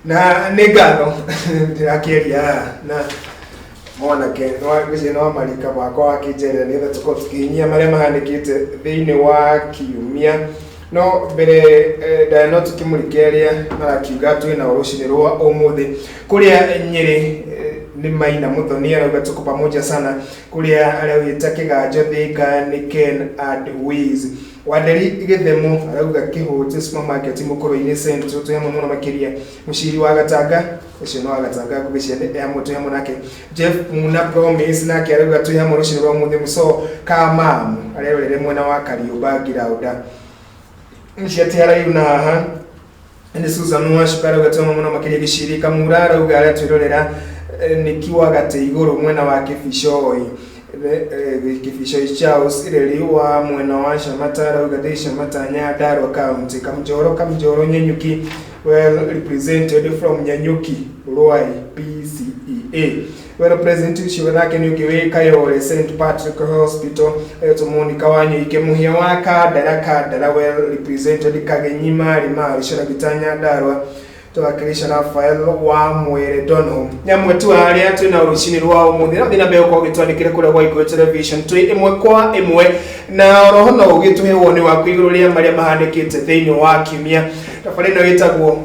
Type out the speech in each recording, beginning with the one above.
na nĩngatho ndĩrakĩria na mwanake no marika makwa wa kĩnjere nĩgetha tũkorwo tũkĩnyia marĩa mahanĩkĩte thĩinĩ wa kiumia no mbere ndano tũkĩmũrĩkia arĩa marakiuga twĩna rũcinĩ rwa ũmũthĩ kũrĩa Nyĩrĩ ni Maina Muthoni arauga tuko pamoja sana kuria arauga Kĩganjo Thĩka ni Ken and Wiz Wanderi Gĩthemu arauga Kĩhũti supermarket Mũkũrũ-inĩ Central tuyamo mũno makĩria Mũciri wa Gatanga ucio no wa Gatanga kũgĩcia hamwe tuyamo nake Jeff Muna Promise nake arauga tuyamo rũcinĩ rwa mũthĩ Mũco Kamamu arerorere mwena wa Kariũmba Gĩraũnda Mciati arayuna haha ni Susan Mwashuka arauga tuyamo mũno makĩria Gĩciri Kamura arauga aratwĩrorera nikiwa gate iguru mwena wa Kĩbicoi Kĩbicoi Charles ireli wa mwena wa Shamata uga Shamata Nyandarua County Kamjoro Nyanyuki well represented from Nyanyuki Ruai PCEA well represented shiwanake ni ukiwe Kayole St Patrick Hospital etomoni kawanyo ikemuhia wa Kadara well represented Kagenyima Limari Shora Gitanya Nyandarua tuwakilisha Rafael wa Mwere Donholm nyamwe tu aria twina rucinĩ rwa ũmũthĩ na thina mbeo kwa gĩtwandĩkĩre kũrĩa gwa Iko Television twĩ ĩmwe kwa ĩmwe na roho no ũgĩtũhe woni waku igũrũ rĩa marĩa mahanĩkĩte thĩinĩ wa kiumia tafadhali no ĩtagwo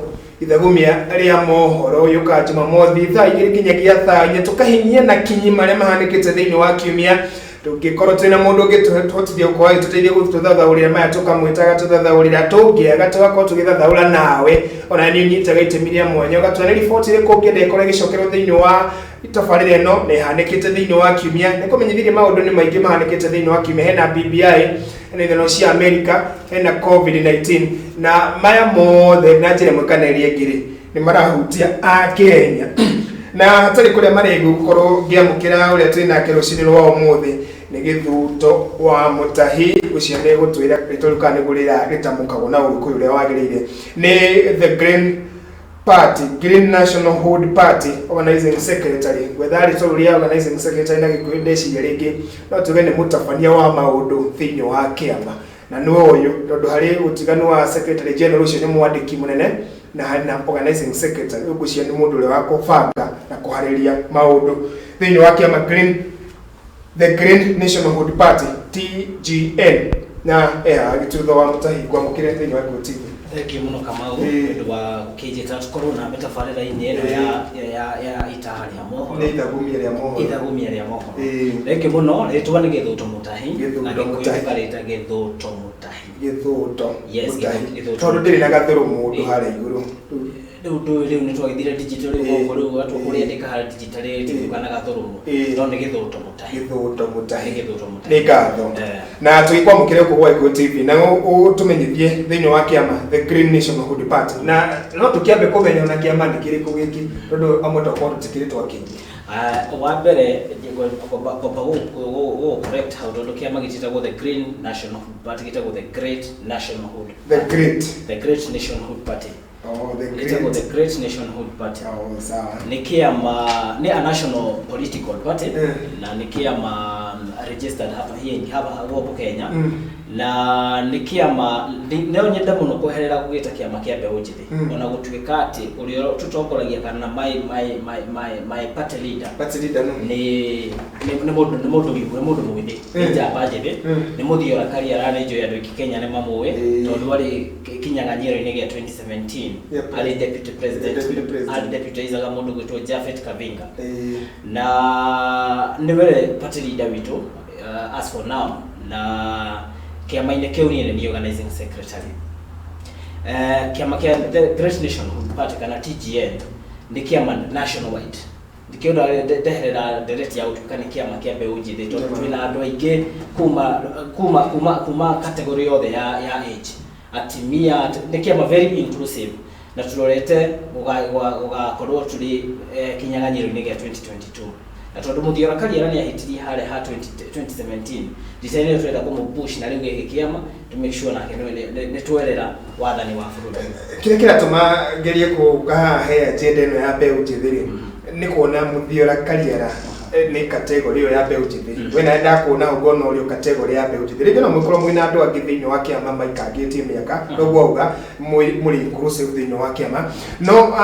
ithagumia rĩa mohoro yuka Jumamothi thaa 2 nginyagia thaa 4 tukahinyia na kinyi marĩa mahanĩkĩte thĩinĩ wa kiumia tugikorwo twina mundu ungituhotithia kwa tuteithie gututhathaurira maya tukamwitaga tuthathaurira tungiaga tugakorwo tugithathaura nawe ona ni nyitaga itemiria mwanya ugatwana report ire kungienda ikore gicokerwo thiini wa itafarire no ne hanikite thiini wa kiumia ne kumenyithirie maundu ni maingi mahanikite thiini wa kiumia hena BBI hena ithano cia America hena COVID-19 na maya mothe na njire mwikanerie ngiri ni marahutia a Kenya na hatari kuria maregu gukorwo ngiamukira uria twina kerucinĩ rwa ũmũthĩ ni Gĩthuto wa Mutahi ucio ni gutwira ritulukane gurira ritamukagwo na ũrũkũ uria wagĩrĩire ni the Green Nationalhood Party organizing secretary wethari tururia organizing secretary na gikuyu ndeciria ringi no tuge ni mutabania wa maundu thiini wa kiama na no uyu tondu hari utiganu wa secretary general ucio ni mwandiki munene na hana organizing secretary ugucia ni mundu ule wa kubanga na kuhariria maundu thiini wa kiama the Green Nationalhood Party TGN na Gĩthuto wa Mutahi kwa mukire thiini wa TV. Thank you muno Kamau ndu wa kijita corona metafarira ini eno ya itahari ya moho ni ithagumia rĩa moho thank you muno ritwa ni Gĩthuto Mutahi na gĩkuikarĩte Gĩthuto Mutahi yes tondu ndiri na gathuru mundu harĩa igũrũ rĩu nĩ twagithire digital rĩu watu kũrĩandĩka harĩ digital tukana gathuru no nĩ Gĩthuto Mutahi nĩ ngatho na tũikwamũkĩre kũgwa Iko TV na ũtũmenyithie thĩinĩ wa kĩama the Green Nationalhood Party na no tũkĩambe kũmenya ona kĩama nĩ kĩrĩkũ gĩkĩ tondũ amwe twakorwo tũtikĩrĩtwo kĩngĩ wa mbere go correct how to kĩama gĩtĩtagwo the Green Nationalhood Party gĩtagwo the Great Nationalhood the Great Nationalhood Party the Great Nationalhood Party sawa ni kĩama ni a national political party na ni kĩama registered hapa hapo Kenya na ni kĩama neo nyenda muno kweherera gũgĩta kĩama kĩa mbeũ njĩthĩ ona gũtuĩka atĩ ũrĩa tutongoragia kana my party leader ni mũndũ mũgĩthĩ njamba njĩthĩ ni mũthiora kari aranenjo ya andũ aingĩ Kenya nĩ mamũĩ tondũ arĩ kinyaga Nyĩrĩ-inĩ gĩa 2017 arĩ deputy president arĩ deputy izaga mũndũ gwĩtwo Japhet Kabinga na nĩ we party leader witũ as for now na kĩama-inĩ kĩu ni organizing secretary kĩama kĩa the Great Nationalhood Party kana TGN ni kĩama national wide ndikiona ndeherera direct ya utuka ni kĩama kĩa mbeũ njĩthĩ tondũ twina andũ aingĩ kuma category yothe ya age atimia ni kĩama very inclusive na turorete ugakorwo turi kinyaga Nyĩrĩ-inĩ gĩa 2022 na tondu muthiora kariera ni ahitirie hare ha 2017 design twenda kumupush na riu giki kiama to make sure nake ni twerera wathani wa bũrũri kile tuma gerie kuga he agenda ino ya mbeũ njĩthĩ ni kuona muthiora kariera ni category yo ya mbeũ njĩthĩ wena enda kuona ugono uri category ya mbeũ njĩthĩ rĩngĩ no mũkorwo mwina andũ angĩ thĩinĩ wa kĩama maikangĩtie mĩaka noguo auga mũrĩ inclusive thĩinĩ wa kĩama no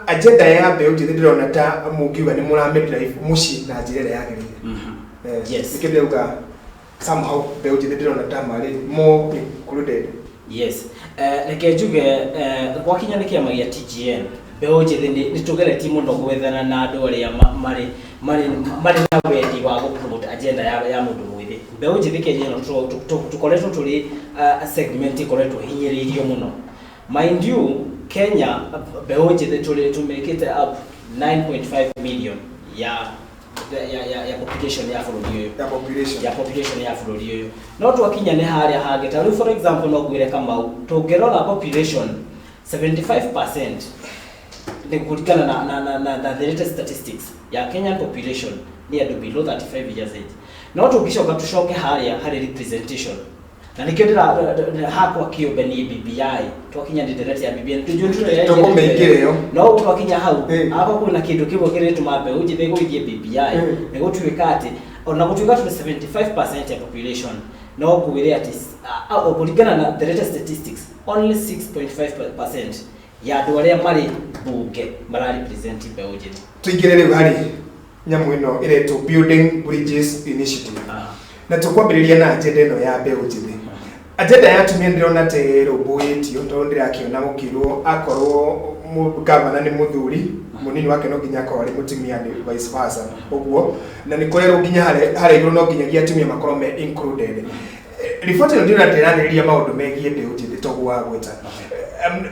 agenda ya mbeũ njĩthĩ ndĩrona ta mũngiuga nĩ mũramĩdrive mũciĩ na njĩra ĩrĩa yagĩrĩire yes ikĩndĩ auga somehow mbeũ njĩthĩ ndĩrona ta marĩ more included yes reke njuge gwakinya nĩ kĩama gĩa TGN mbeũ njĩthĩ nĩ tũgeretie mũno gwethana na andũ arĩa marĩ na wendi wa gũpromote agenda ya mũndũ mwĩthĩ mbeũ njĩthĩ Kenya ĩno tũkoretwo tũrĩ segment ĩkoretwo hinyĩrĩirio mũno mind you Kenya mbeũ njĩthĩ tũmĩkĩte up 9.5 million ya population ya bũrũri ũyũ population ya bũrũri ũyũ no twakinya nĩ harĩa hangĩ ta rĩu for example no ngwĩre Kamau tũngĩrora population 75% ni kulikana na the latest statistics ya Kenyan population ni andũ below 35 years age no tũngicoka tucoke harĩ representation na nikio ndĩra hakwa kĩũmbe ni BBI twakinya ndirete ya BBI tũjũndũre no twakinya hau hapo kuna kĩndũ kĩmwe kĩrĩtũma mbeũ njĩthĩ gũithie BBI nĩ gũtuĩka atĩ ona gũtuĩka tũrĩ 75% ya population no ngwĩre atĩ kũringana na the latest statistics only 6.5% ya andũ arĩa marĩ bunge mararepresent mbeũ njĩthĩ tuingĩre rĩu harĩ nyamũ ĩno ĩretwo building bridges initiative na tũkwambĩrĩria na agenda ĩno ya mbeũ njĩthĩ agenda ya atumia ndĩrona ta ĩrũmbũĩtio tondũ ndĩrakĩona gũkirwo akorwo gavana nĩ mũthuri mũnini wake no nginya akorwo arĩ mũtumia nĩ vice versa ũguo na nĩ kũrerwo nginya harĩa igũrũ no nginyagia atumia makorwo me included report ĩno ndĩrona ndĩranĩrĩria maũndũ megiĩ mbeũ njĩthĩ toguo wa gwĩta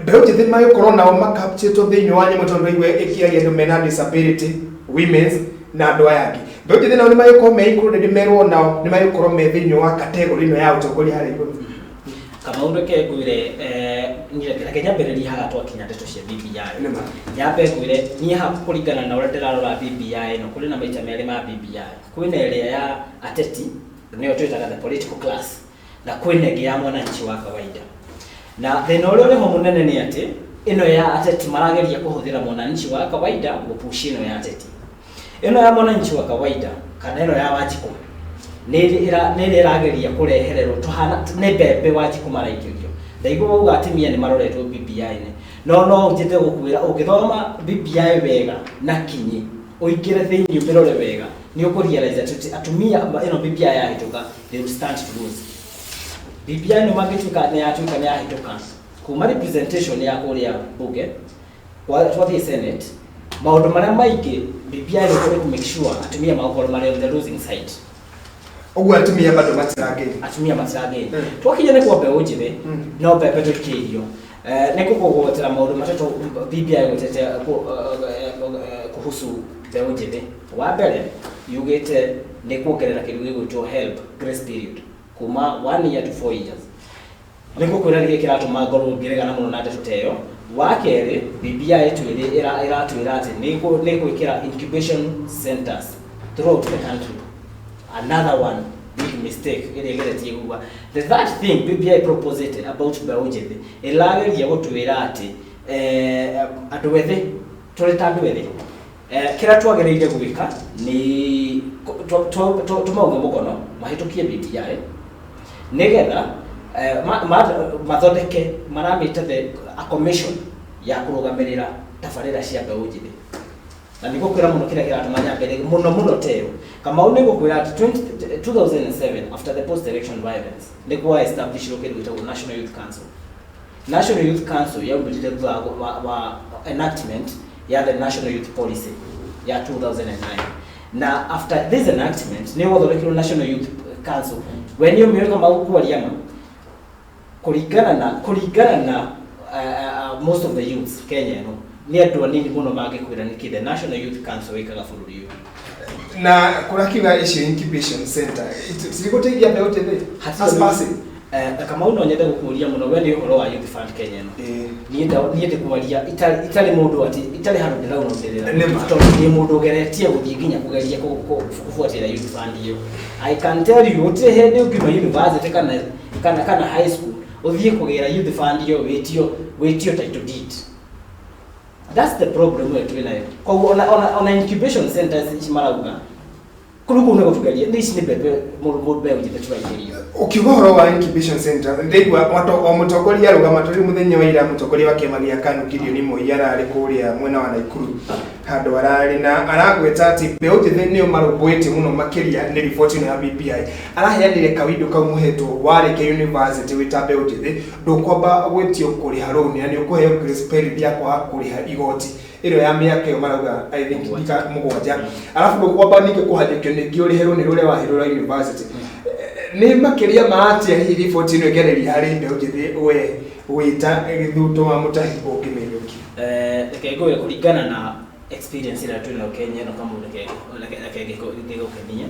mbeũ njĩthĩ magĩkorwo nao makapchĩtwo thĩinĩ wa nyamũ tondũ igwe ĩkĩaria andũ mena disability women's na andũ aya angĩ mbeũ njĩthĩ nao nĩ magĩkorwo me included merwo nao nĩ magĩkorwo me thĩinĩ wa category ĩno ya ũtongoria harĩa igũrũ kama ũndũke ngwĩre reke nyambĩrĩrie haha twakinya ndeto cia BBI nyambe ngwĩre niĩ haha kũringana na ũrĩa ndĩrarora BBI no kũrĩ na maita merĩ ma BBI kwĩna ĩrĩa ya ateti nĩyo twĩtaga the political class na kwĩna ĩngĩ ya mwananchi wa kawaida na thĩna ũrĩa ũrĩ ho mũnene nĩ atĩ ĩno ya ateti marageria kũhũthĩra mwananchi wa kawaida gũpush ĩno ya ateti ĩno ya mwananchi wa kawaida kana ĩno ya Wanjikũ nĩ ĩrageria kũrehererwo tũhana nĩ mbembe Wanjikũ maraikĩrio ndaigua auga atumia nĩ maroretwo BBI-inĩ no njĩte gũkwĩra ũngĩthoma BBI wega na kinyi ũingĩre thĩinĩ ũmĩrore wega nĩ ũkũrealize atĩ atumia ĩno BBI yahĩtũka they will stand to lose BBI nĩ mangĩtuĩka nĩ yahĩtũka kuma representation ya kũrĩa bunge twathiĩ senate maũndũ marĩa maingĩ BBI nĩ kũrĩ make sure atumia makorwo marĩ on the losing side ũguo atumia bado matirangeni twakinya nĩ kwa mbeũ njĩthĩ no mbembe tũikĩirio nĩ kũgũgũtĩra maũndũ matatũ BBI gũtetea kuhusu mbeũ njĩthĩ wa mbere yugĩte nĩ kuongerera kĩndũ gĩgwĩtwo help grace period kuma 1 year to 4 years nĩ gũkwĩra gĩkĩ kĩratũma ngorwo ngĩregana mũno na ndeto ta ĩyo wa kerĩ BBI ĩratwĩra atĩ nĩ gwĩkĩra incubation centers throughout the country another one big mistake ĩrĩa ĩgeretie gũkua the third thing BBI proposed about mbeũ njĩthĩ ĩrageria gũtwĩra atĩ andũ ethĩ tũrĩ ta andũ ethĩ kĩrĩa twagĩrĩire gwĩka nĩ tũmauge mũkono mahĩtũkie BBI nĩgetha mathondeke maramĩte a commission ya kũrũgamĩrĩra tabarĩra cia mbeũ njĩthĩ na nĩ gũkwĩra mũno kĩrĩa kĩratũma nyambere mũno teo Kamau nĩ gũkwĩra atĩ 2007 after the post election violence nĩ kwa establish kĩndũ gĩtagwo National Youth Council. National Youth Council yaumĩrire thutha wa enactment ya the National Youth Policy ya 2009 na after this enactment nĩ gwathondekirwo National Youth Council when you mĩoka Kamau kwaria ma kũringana na most of the youths Kenya no nĩ andũ anini mũno mangĩkwĩra nĩ the National Youth Council ĩkaga bũrũri ũyũ na kũrakiuga icio incubation center cirigũteithia mbeũ njĩthĩ as Kamau no nyende gũkũria mũno we nĩ ũhoro wa Youth Fund Kenya no niĩ ndĩkwaria itarĩ mũndũ atĩ itarĩ handũ ndĩraunĩrĩra tondũ nĩ mũndũ ũgeretie gũthiĩ nginya kũgeria kũbuatĩra Youth Fund ĩyo I can tell you ũtirĩ hĩndĩ ũngiuma university kana high school ũthiĩ kũgĩra Youth Fund ĩyo wĩtio title deed. That's the problem we're doing now. On incubation centers marauga kurugu no kutugalia nisi ni bebe mu be ujite twaikiriyo ukihoro wa incubation center ndegwa watu o mutokoria rugama turi muthenya wa ira mutokoria wa kemagia kanu Gideon Muiara ari kuria mwena wa Naikuru handu arari na aragweta ati be ujite ni marubwete muno makiria ni report ya BBI araheanire kawindo kaumuhetwo wari ke university witabe ujite ndukwamba gwetio kuri haroni na ni ukuheo grace period yakwa kuriha igoti iro ya miaka yo marauga I think ndika mugwanja alafu ndukwamba nike kuhathikio ni giori heroni rule wa Hirura University ni makiria maati hi report ino igereria hari mbe ujithi we wita githuto wa mutahi ukimiruki kego ya kuligana na experience ila tuna Kenya no kama kego Kenya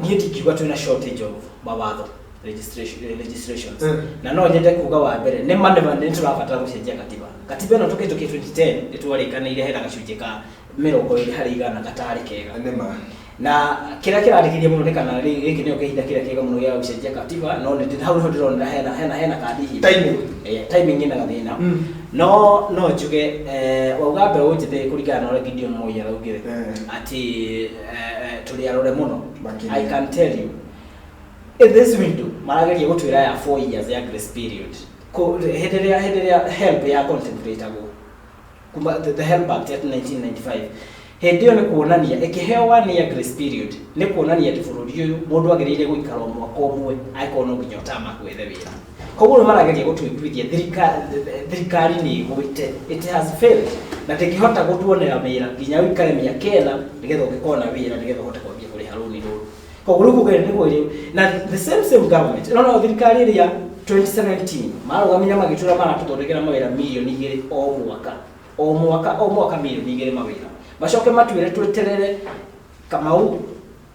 ni tikiwa tuna shortage of mawatho legislations na no nyende kuga wa mbere ne mandema ne turabatara gucenjia katiba no toke 2010 itwarikana ile hera gacunje ka mirongo iri hari igana gatari kega nema na kira kirandikirie muno nekana riki nio kihinda kira kega muno ya gucenjia katiba no ndi hau ndirona hena kadi hi timing ina gathina no njuge wauga mbe ujithe kurigana na Gideon Muiara ugire ati tuli arore muno I can tell you in this window marageria gutwira ya 4 years ya grace period ko hederia help ya content creator go kuma the help act at 1995 hedio ni kuonania ekehewa ni ya grace period ni kuonania tifururi uyu mundu agereire guikara mwaka umwe aikono nginyotama kwethe wira koguo marageria gutwithia thirikari ni gwite it has failed na tekihota gutuonera wira nginya wikare miaka 9 nigetha ukikona wira nigetha uhote kwambia kuri haruni ruru koguo kugere ni kwiri na the same government no thirikari ya 2017 marugamira magitura maratuthondekera mawira milioni 2 o mwaka milioni 2 mawira macoke matwire tweterere kamau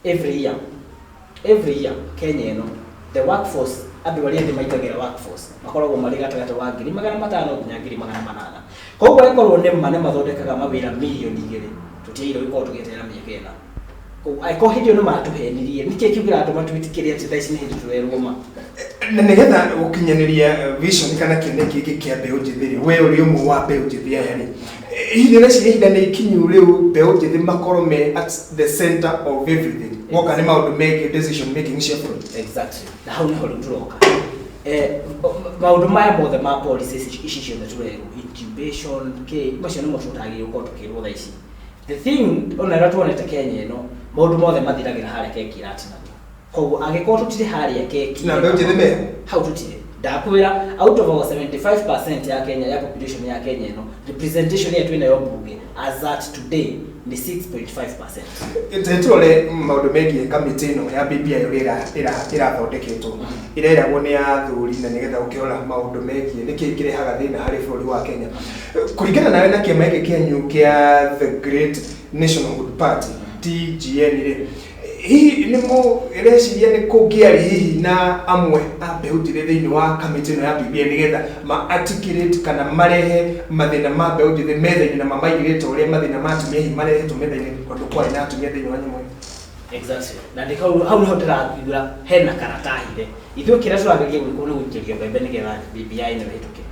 every year Kenya no the workforce andu bari ndi maitagira workforce makoragwo mari gatagata wa 500 nginya 800 koguo ekorwo ne mane mathondekaga mawira milioni 2 tutiire iko tugeterera miaka 9 aiko hidio no matuhenirie nike kiugira andu matwitikiria ati thaici ni hindi tweruma na nigetha ukinyaniria vision kana kineki kia be ujithiri we uri umwe wa be ujithia yani hili resi hinda ni kinyu riu be ujithi makorome at the center of everything woka ni maundu make decision making shuffle exactly na how ni holo turoka maundu maya mothe ma policies ici ciothe turego incubation ke macio ni mututagi uko tukirwo thaici the thing ona ratuonete Kenya no maundu mothe mathiragira haria keki ratina koguo agikoro tutire haria keki na be ujithime how tutire ndakwira out of 75% ya Kenya ya population ya Kenya no representation ya twina yo bunge as at today ni 6.5%. Itetole maundu megie committee no ya BBI ira thondeketwo ira wone ya thuri na nigetha ukiola maundu megie niki kirehaga thina hari bũrũri wa Kenya kuringana nawe na kiama giki Kenya kia the Great Nationhood Party TGN ri hihi nimo ireciria ni kungiari hihi na amwe ambe utire thiini wa committee no ya BBI nigetha ma articulate kana marehe mathina ma mbe utire metha-ini na mamaigirite uria mathina ma atumia hihi marehetwo metha-ini kondu kwari na atumia thiini wa nyamwe exactly na ndikau hau niho ndirathura hena karatahire ithuĩ kĩrĩa tũrageria gwĩkwo nĩ gũikĩrio mbembe nĩgetha BBI ĩno ĩhĩtũke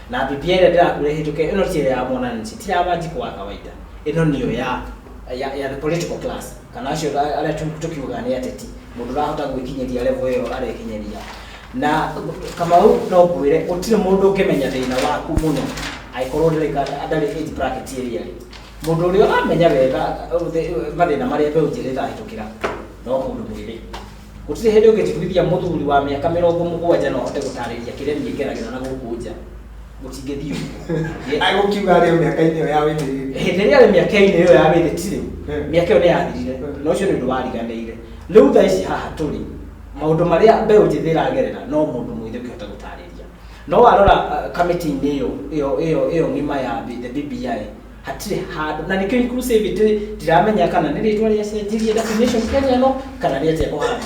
na BBI ĩrĩa ndĩrakũra ĩhĩtũke ĩno ti ya mwananchi ti ya Wanjiku wa kawaida ĩno nĩyo ya the political class kana acio arĩa tukiuga nĩ ateti mũndũ ũrahota gwĩkinyeria level ĩyo arekinyeria na kama no ngwĩre gũtirĩ mũndũ ũngĩmenya thĩna waku mũno aikorwo ndarĩ age bracket ĩrĩa mũndũ ũrĩa ũramenya wega mathĩna marĩa mbeũ njĩthĩ ĩrahĩtũkĩra no mũndũ mwĩthĩ gũtirĩ hĩndĩ ũngĩtigithia mũthuri wa mĩaka 70 no ahote gũtarĩria kĩrĩa niĩ ngeragĩra na gũkũ nja gũtingĩthiĩ agũkiuga rĩo mĩaka-inĩ ĩyo ya wĩthĩ hĩndĩ ĩrĩa arĩ mĩaka-inĩ ĩyo ya wĩthĩ tirĩ mĩaka ĩyo nĩ yathirire na ũcio nĩ ũndũ wariganĩire rĩu thaa ici haha tũrĩ maũndũ marĩa mbeũ njĩthĩ ĩragerera no mũndũ mwĩthĩ ũngĩhota gũtarĩria no warora committee-inĩ ĩyo ng'ima ya the BBI hatirĩ handũ na nĩkĩo inclusivity ndiramenya kana nĩ rĩtwa rĩacenjirie definition Kenya no kana nĩ atĩa kũhana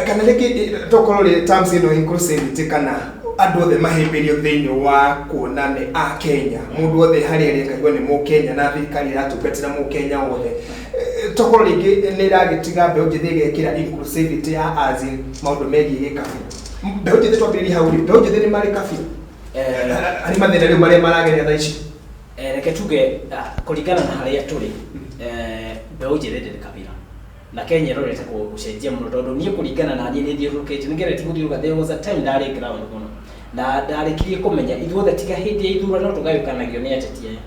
kana rĩngĩ tokorwo rĩ terms ĩno inclusivity kana andũ othe mahĩmbĩrio thĩinĩ wa kuona nĩ a Kenya mũndũ othe harĩa arĩ akaigua nĩ Mũkenya na thirikari ĩratungatĩra Mũkenya wothe tokorwo rĩngĩ nĩ ĩragĩtiga mbeũ njĩthĩ ĩgekĩra inclusivity ya as in maũndũ megiĩ gĩkabira mbeũ njĩthĩ twambĩrĩria hau mbeũ njĩthĩ nĩ marĩ kabira harĩ mathĩna rĩu marĩa marageria thaa ici reke tuge kũringana na harĩa tũrĩ mbeũ njĩthĩ ndĩrĩ kabira na Kenya rorete gucenjia muno tondu nie kuringana na nie thiurukite nigereti guthiuruka there was a time ndari ground muno na ndarikirie kumenya ithuothe tiga hindi ya ithurano tugayukanagio ni ateti aya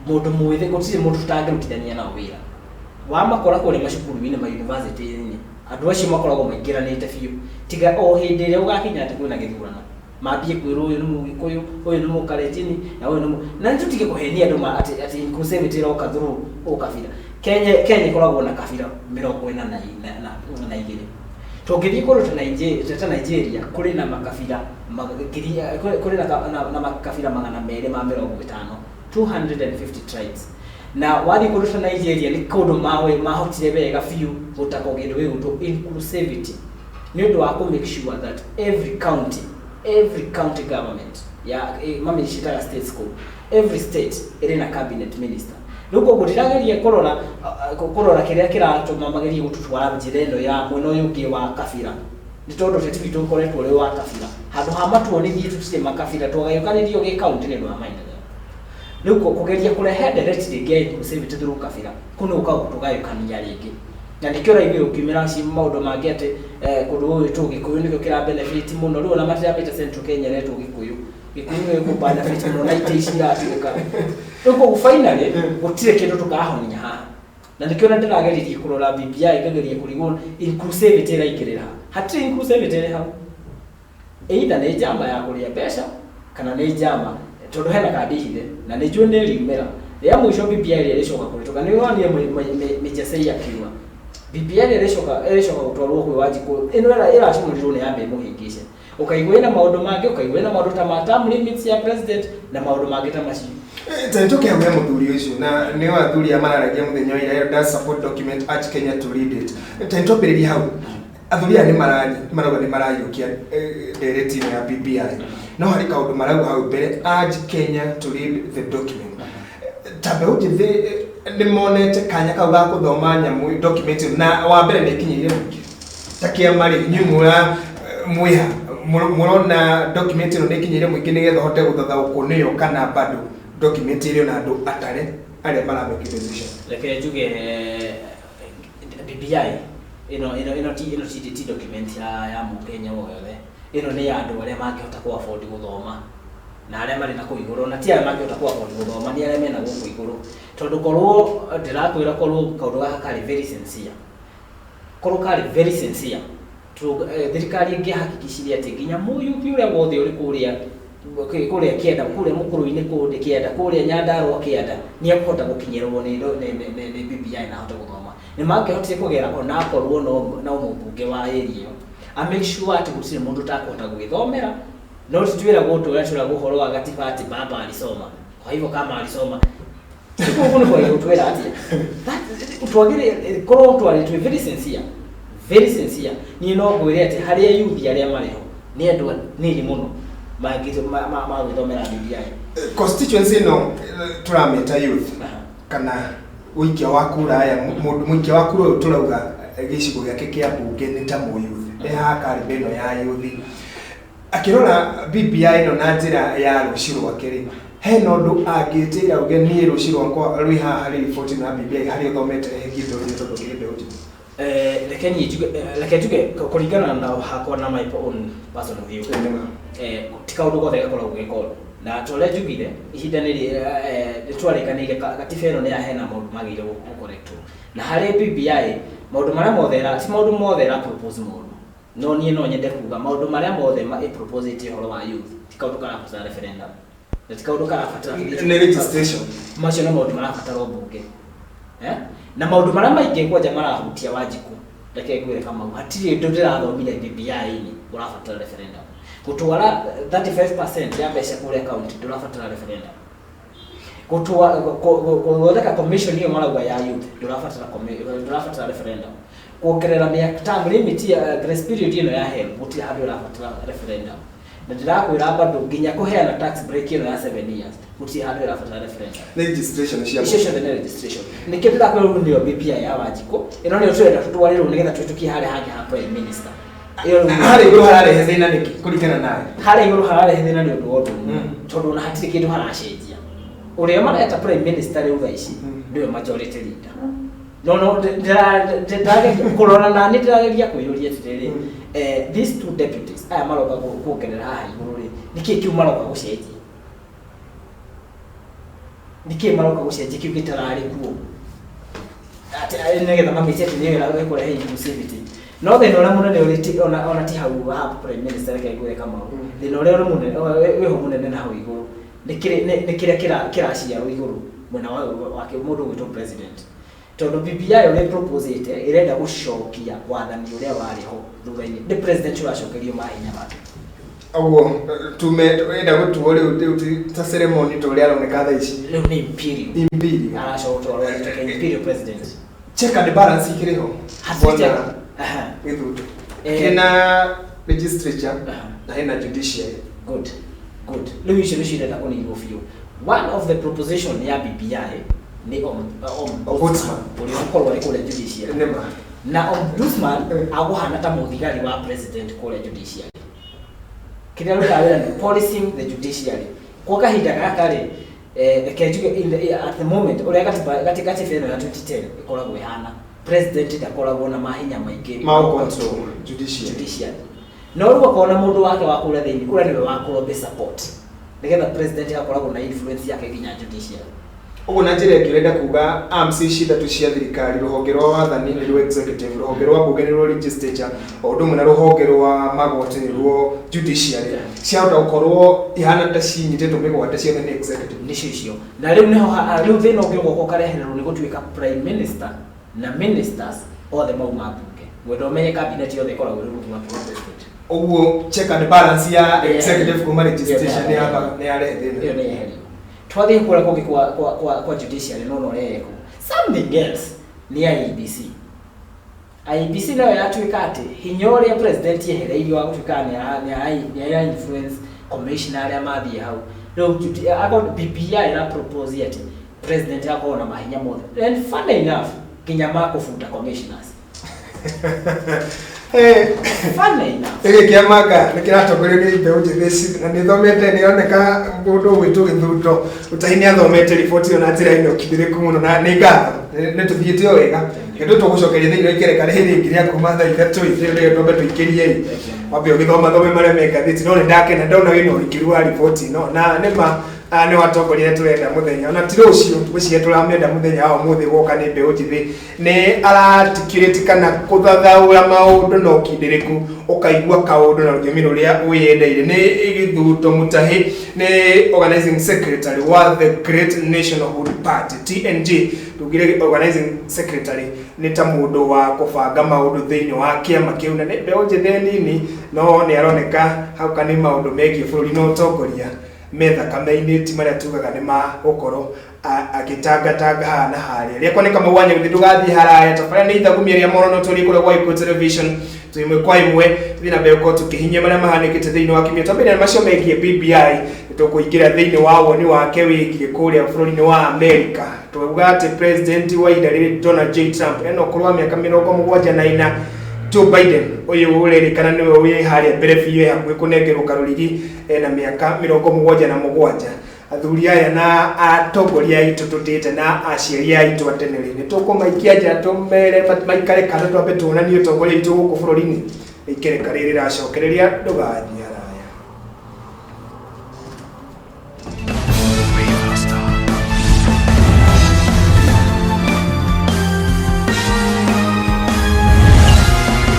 mundu mwithe gutire mundu tutangirutithania nao wira wa makora kuri macukuru-ini ma university-ini andu acio makoragwo maingiranite biu tiga o hindi ria ugakinya ati kwina githurano mambie kwirwo uyu ni Mugikuyu uyu ni Mukalenjin na uyu ni na nitutige kuhenia andu ati inclusivity ro kathuru ukabira Kenya ikoragwo na kabira 40 na igiri tungithii kuruta Nigeria kuri na makabira kuri na makabira 250 tribes na wathi kuruta Nigeria ni kundu mahotire wega biu gutakogira we undu inclusivity ni undu wa make sure that every county government ya mami shitara state school every state ina cabinet minister nuko gutirageria kurora kiria kiratuma magerie gututwara njirendo ya mweno yuki wa kabira ni tondu tete tukoretwo ri wa kabira handu ha matuonithie tutire makabira twagayukanirio ge county ni ndo amaendeleo nuko kugeria kurehe directly gate inclusivity through kabira kuno ukagutugayukania ringi na ndikio raibi ukimira ci maundu mangi ati kundu uyu tugikuyu nikio kira benefit muno riu na matira bita Central Kenya retu gikuyu gikuyu ku benefit muno na itici ya tuka nuko finally gutire kindu tukahonia haha na ndikio ndirageria kurora BBI ikageria kurigwo inclusivity raikirira hatire inclusivity ri hau either ni jamba ya kuria pesa kana ni jamba tondu hena kandi hithe na ni njue ni riumira ria mwisho BBI iricoka kuritoka ni wonire mijasei akiwa BBI iricoka gutwarwo kwi Wanjiku ino iracumurirwo ni ambe muhingishe ukaigwe na maundu mangi ukaigwe na maundu ta term limits ya president na maundu mangi ta macio Taitoke hamwe muthuri ucio na ni wathuri amararagia muthenya wa ira da support document at Kenya to read it taitopiriri hau athuri ani marauga ni marayukia directive ya BBI no hari kaundu marauga hau mbere at Kenya to read the document tabe ujithi ni monete kanya kau ga kuthoma nyamu document na wa mbere ni kinyire muki takia mari nyumura mwiha murona document ino ni kinyire muki ni getha hote guthotha ukuniyo kana bado document ile na andu atare aria marameke decision leke juge BBI ino TDT document ya Mukenya wothe ino ni andu aria mangihota ku afford guthoma na aria mari na kuiguru na ti aria mangihota ku afford guthoma ni aria mena guku iguru tondu korwo ndirakwira korwo kaundu gaka kari very sincere thirikari ingihakikishiria ati nginya muyuthi uria wothe uri kuria kienda kuria mukuru-ini kundi kienda kuria Nyandarua kienda ni akuhota gukinyirwo ni BBI na hota guthoma ni mangihotire kugera ona akorwo no mubunge wa area iyo a make sure ati gutire mundu takuhota gwithomera no titwira gutura guhoro wa gatiba ati baba alisoma kwa hivyo kama alisoma sikuo kwa hiyo twira ati utwagire korwo twari twi very sincere ni no gwire ati haria youth aria mariho ni andu nini muno magithomera BBI constituency no turameta youth kana uikia wa kura aya muikia wa kura turauga gicigo giake kia bunge ni ta mu youth ha karibeno ya youth akirora BBI no na njira ya rucirwa kiri he no ndu angitira uge ni rucirwa kwa rwi ha hari report na BBI hari thomete gido ni tondu kiri beuti leke tuge kuringana na hakwa na my own personal view tika undu gothe gakoragwo gikoro na tole jugire ihinda niri twarekanire gatiba ino ni ahena maundu magire gukorektwo na hari BBI maundu maria mothe si maundu mothe ra propose mundu no nie no nyende kuga maundu maria mothe propose iti horo wa youth tika undu kana kusa referendum na tika undu kana fatara ni registration macio no maundu maria fatara bunge na maundu maria maingi kwa jamara hutia Wanjiku leke gwire kama hatiri ndu ndirathomire BBI ni urafatara referendum gutwara 35% ya mbeca kule account ndurafatara referendum gutwara commission hiyo maragwa ya youth ndurafatara referendum kuongerera miaka term limit ya grace period ino ya help guti hadi urafatara referendum na ndirakwira bado nginya kuheana tax break ino ya 7 years guti hadi urafatara referendum registration ni kitu la kwa ndio BBI ya Wanjiku ino ndio twenda tutwarire nigetha twitukie hali hangi ha prime minister hari iguru harare thina niki kurikana naye hari iguru harare thina ni undu wodu tondu na hatiri kindu haracenjia uria mareta prime minister riu thaici ndio majority leader no ndage kurona na ni ndirageria kwiyuria atiri these two deputies aya maroka kuongerera haha iguru ri niki kiu maroka gucenjia niki maroka gucenjia kiu gitarari kuo ati negetha mamiti ati niwira kurehe inclusivity no thina uria munene uri ona ti hau ha prime minister reke igure kama thina uria uri munene weho munene na hau iguru nikire kiraciarwo iguru mwena wake mundu gwitwo president tondu BBI uri propose irenda gucokia wathani uria wariho thutha-ini ni president uracokerio mahinya make aguo tume enda gutuo riu ta ceremony to ria aroneka tha ici riu ni imperial aracokerio imperial president check and balance ikiriho bona githuto kina legislature na hena judiciary good riu icio nicienda kunirwo biu. One of the proposition ya BBI ni ombudsman uri ukorwo ari kule judiciary na ombudsman aguhana ta muthigari wa president kule judiciary kiria rutawira ni policing the judiciary kwa kahinda gaka ri at the moment uri katikati feno ya 2010 ikoragwo ihana president ndakoragwo na mahinya maingi ma control judiciary no rugo kona mundu wake wa kule thini kule niwe wa kurobe support nigetha president akoragwo na influence yake nginya judiciary. Ugu na njira kirenda kuga arms ithatu cia thirikari ruhonge rwa wathani ni rwa executive ruhonge rwa bunge ni rwa legislature o ndumu na ruhonge rwa magoti ni rwa judiciary ciahota gukorwo ihana ta cinyitĩtwo mĩgwate ciothe ni executive nicio icio na riu riu thina ũngĩ gũka ũkarehererwo nĩ gũtuĩka prime minister na ministers othe mauma bunge wendo ũmenye cabinet yothe ĩkoragwo ĩrĩ rungu rwa president. Uguo check and balance ya executive kuma legislation ni yarehe thina iyo ni eherio twathie kura kungi kwa judiciary no reko something else ni IEBC nayo yatuika ati hinya uria president yehereirio wa gutuika ni ya influence commissioner aria mathie hau no ago BBI na propose ati president akona mahinya mothe and funny enough kinya makufuta commissioners funny enough kiamaka nikiratongorio ni mbeu njitheci na nithomete nioneka mundu gwitu githuto utahini athomete report yo na njira ino kithiriku muno na ni ngatho ni tuthiite wega kindu tugucokeria thiini ikireka riri ngiria kuma tha ithatu ithire ndombe tuikirie wambe ugithoma thome maria mekathiti no ndakena ndona wino ukiru wa report no na nima ni watongoria turenda muthenya ona ti rucio gwicie turamenda muthenya wa muthi goka ni mbeu njithi ni araticulate kana kuthathaura maundu no kindiriku ukaigua kaundu na rugemi ruria uyendeire ni githuto mutahi ni organizing secretary wa the Great Nationalhood Party TNG tugire organizing secretary ni ta mundu wa kubanga maundu thiini wa kiama kiu na ni mbeu njithi nini no ni aroneka hau kana maundu megie bururi no utongoria metha kameni ti maria tugaga ni ma gukoro agitanga hana haria ria koneka mawanya guthi ndugathi haraya tabara ni ithagumia ria morono turi kule kwa Iko television tuimwe kwa imwe thina beko tukihinya maria mahanikite thiini wa kimia tabira macio megie BBI tukuingira thiini wa woni wake wigie kuria bururi-ini wa America tuuga ati president wa idariri Donald J Trump eno kurwa miaka 74 Joe Biden uyu urerekana niwe wi haria mbere biyo hakuhi kunengerwo karurigi na miaka 77 athuri aya na atongoria itu tutite na aciari aitu atenere ni tukumaikia nja tumere maikare kana twambe tuonanie utongoria itu guku bururi-ini ikere kariri racokereria ndugathi